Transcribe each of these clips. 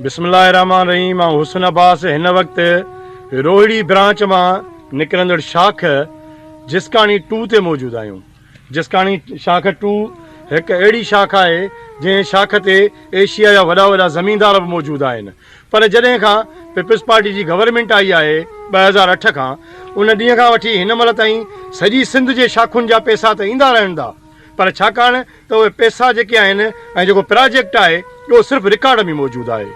बिस्मिल्लाहिर्रहमानिर्रहीम। मां हुसन अब्बास हिन वक़्तु रोहिड़ी ब्रांच मां निकिरंदड़ शाख जिसकानी 2 ते मौजूदु आहियूं। जिसकानी शाख 2 हिकु अहिड़ी शाख आहे जंहिं शाख ते एशिया जा वॾा वॾा ज़मीनदार बि मौजूदु आहिनि। पर जॾहिं खां पीपल्स पार्टी जी गवर्नमेंट आई आहे 2008 खां, उन ॾींहं खां वठी हिन महिल ताईं सॼी सिंध जे शाखुनि जा पैसा त ईंदा रहनि था, पर छाकाणि त उहे पैसा जेके आहिनि ऐं जेको प्रोजेक्ट आहे उहो सिर्फ़ु रिकॉर्ड में मौजूदु आहे।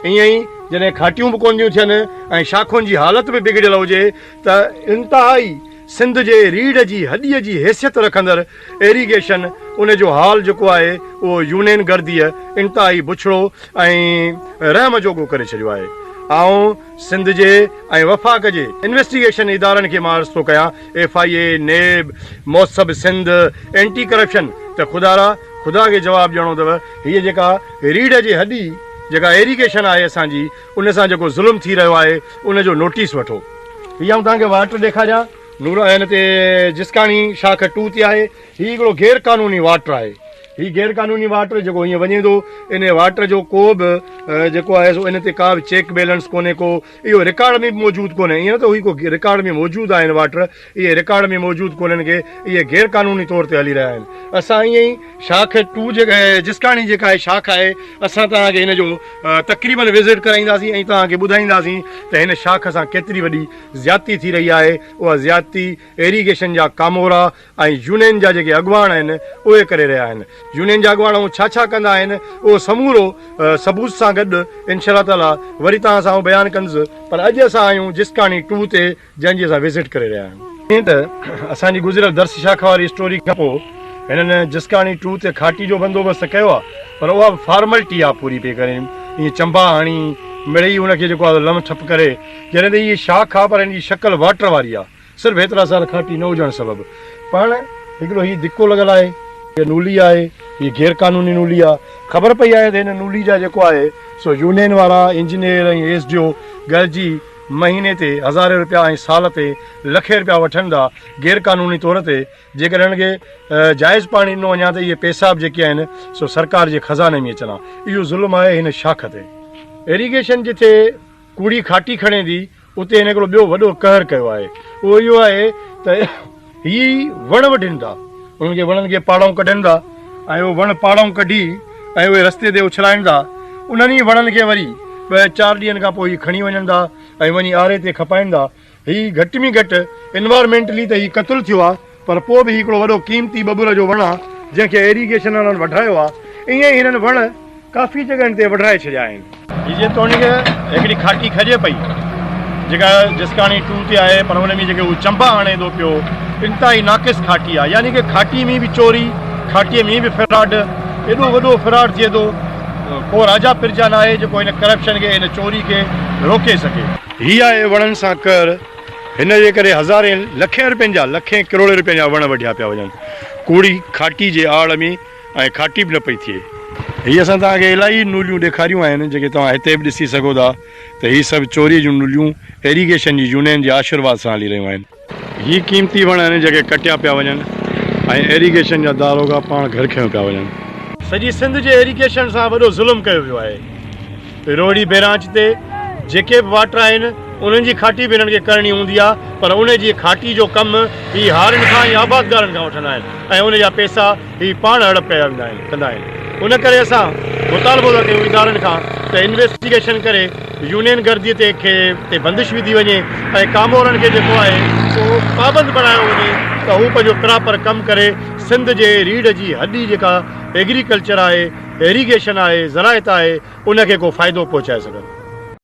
ईअं ई जॾहिं खाटियूं बि कोन थियूं थियनि ऐं शाखुनि जी हालत बि बिगड़ियल हुजे त इंतिहाई सिंध जे रीढ़ जी हॾीअ जी हैसियत रखंदड़ एरीगेशन उन जो हाल जेको आहे उहो यूनियन गर्दीअ इंतिहाई बुछड़ो ऐं रहम जोॻो करे छॾियो आहे। ऐं सिंध जे ऐं वफ़ाक़ जे इन्वेस्टिगेशन इदारनि खे मां अर्ज़ु थो कयां, FIA, नेब, मौसब सिंध, एंटी करप्शन, त ख़ुदा खे जवाबु ॾियणो अथव। हीअ जेका रीढ़ जी हॾी जेका एरीगेशन आहे असांजी, उन सां जेको ज़ुल्म थी रहियो आहे उन जो नोटिस वठो। हीअ आऊं तव्हांखे वाटर ॾेखारियां, नूर हिन ते जिसकानी शाख 2 ते आहे। हीअ हिकिड़ो गैर क़ानूनी वाटर आहे। हीअ गैर क़ानूनी वाटर जेको हीअं वञे थो, इन वाटर जो को बि जेको आहे सो इन ते का बि चेक बैलेंस कोन्हे, को इहो रिकॉर्ड में बि मौजूदु कोन्हे। ईअं न त हुई को रिकॉर्ड में मौजूदु आहिनि वाटर, इहे रिकॉर्ड में मौजूदु कोन्हनि के इहे गैर क़ानूनी तौर ते हली रहिया आहिनि। असां ईअं ई शाख 2 जेका जिसकानी जेका आहे शाख आहे, असां तव्हांखे हिन जो तक़रीबन विज़िट कराईंदासीं ऐं तव्हांखे ॿुधाईंदासीं त हिन शाख सां केतिरी वॾी ज़्यादती थी रही आहे। उहा ज़्यादती एरीगेशन जा कामोरा ऐं यूनियन जा जेके अॻुवान आहिनि उहे करे रहिया आहिनि। यूनियन जा अॻुवान छा कंदा आहिनि उहो समूरो सबूत सां गॾु इंशाअल्लाह ताला वरी तव्हां सां बयानु कंदुसि। पर अॼु असां आहियूं जिसकानी 2 ते, जंहिंजी असां विज़िट करे रहिया आहियूं। ईअं त असांजी गुज़िरियल दर्स शाख वारी स्टोरी खां पोइ हिननि जिसकानी 2 ते खाटी जो बंदोबस्तु कयो आहे, पर उहा फॉर्मेलिटी आहे पूरी पई करे। ईअं चंबा हणी मिड़ई हुनखे जेको आहे लम ठप करे, जॾहिं त इहा शाख आहे पर हिन जी शक्ल वाटर वारी आहे, सिर्फ़ु हेतिरा साल खाटी न हुजणु सबबु। पाण हिकिड़ो हीउ धिको लॻल आहे, हीअ नूली आहे, हीअ गैर क़ानूनी नूली आहे। ख़बर पई आहे त हिन नूली जा जेको आहे सो यूनियन वारा इंजीनियर ऐं SDO गॾिजी महीने ते 1000 रुपया ऐं साल ते लखे रुपया वठनि था गैर क़ानूनी तौर ते। जेकर हिन खे जाइज़ पाणी ॾिनो वञा त इहे पैसा बि जेके आहिनि सो सरकार जे ख़ज़ाने में अचनि। इहो ज़ुल्म आहे हिन शाख ते। एरीगेशन जिथे कूड़ी खाटी खणे थी उते हिन हिकिड़ो ॿियो वॾो कहर कयो आहे। उहो इहो आहे त हीअ वण वढनि था, उन्हनि खे वणनि खे पाड़ाऊं कढनि था ऐं उहो वण पाड़ाऊं कढी ऐं उहे रस्ते ते उछलाइनि था। उन्हनि ई वणनि खे वरी 2-4 ॾींहंनि खां पोइ खणी वञनि था ऐं वञी आरे ते खपाइनि था। हीअ घटि में घटि इन्वायरमेंटली त हीअ क़तलु थियो आहे, पर पोइ बि हिकिड़ो वॾो क़ीमती बबूल जो वण आहे जंहिंखे एरीगेशन वारनि वढायो आहे। ईअं ई हिननि वण काफ़ी जॻहियुनि ते वढाए छॾिया आहिनि। हीअ जे तोड़ीअ हिकिड़ी खाटी खजे पई जेका जिसकानी 2 ते आहे, पर हुन में जेके उहो चंबा हणे थो पियो, इंतिहाई नाक़िस खाटी आहे। यानी कि खाटी में बि चोरी, खाटीअ में बि फ्रॉड, एॾो वॾो फ्रॉड थिए थो, को राजा प्रजा न आहे जेको हिन करप्शन खे, हिन चोरी खे रोके सघे। हीअ आहे वणनि सां कर। हिन जे करे हज़ारे लखे रुपयनि जा, लखे करोड़ रुपयनि जा वण वढिया पिया वञनि कूड़ी खाटी जे आड़ में, ऐं खाटी बि न पई थिए। हीअ असां तव्हांखे इलाही नूलियूं ॾेखारियूं आहिनि जेके तव्हां हिते बि ॾिसी सघो था त हीअ सभु चोरी जूं नूलियूं एरीगेशन जी यूनियन जे आशीर्वाद सां हली रहियूं आहिनि। हीअ कीमती वण आहिनि जेके कटिया पिया वञनि ऐं एरीगेशन जा दारोगा पाण घर खयूं पिया वञनि। सॼी सिंध जे एरीगेशन सां वॾो ज़ुल्म कयो वियो आहे। रोहिड़ी बैरांच ते जेके बि वाटर आहिनि उन्हनि जी खाटी बि हिननि खे करणी हूंदी आहे, पर उन जी खाटी जो कमु हीअ हारनि खां या आबादगारनि खां वठंदा आहिनि ऐं उन जा पैसा हीअ पाण हड़प कंदा आहिनि। उन करे असां मुतालबो था कयूं इदारनि खां त इन्वेस्टिगेशन करे यूनियन गर्दीअ ते बंदिश विधी वञे ऐं कामोरनि खे जेको आहे उहो पाबंद बणायो वञे त हू पंहिंजो प्रॉपर कमु करे सिंध जे रीढ़ जी हॾी जेका एग्रीकल्चर आहे, एरीगेशन आहे, ज़राइत आहे, उनखे को फ़ाइदो पहुचाए सघनि।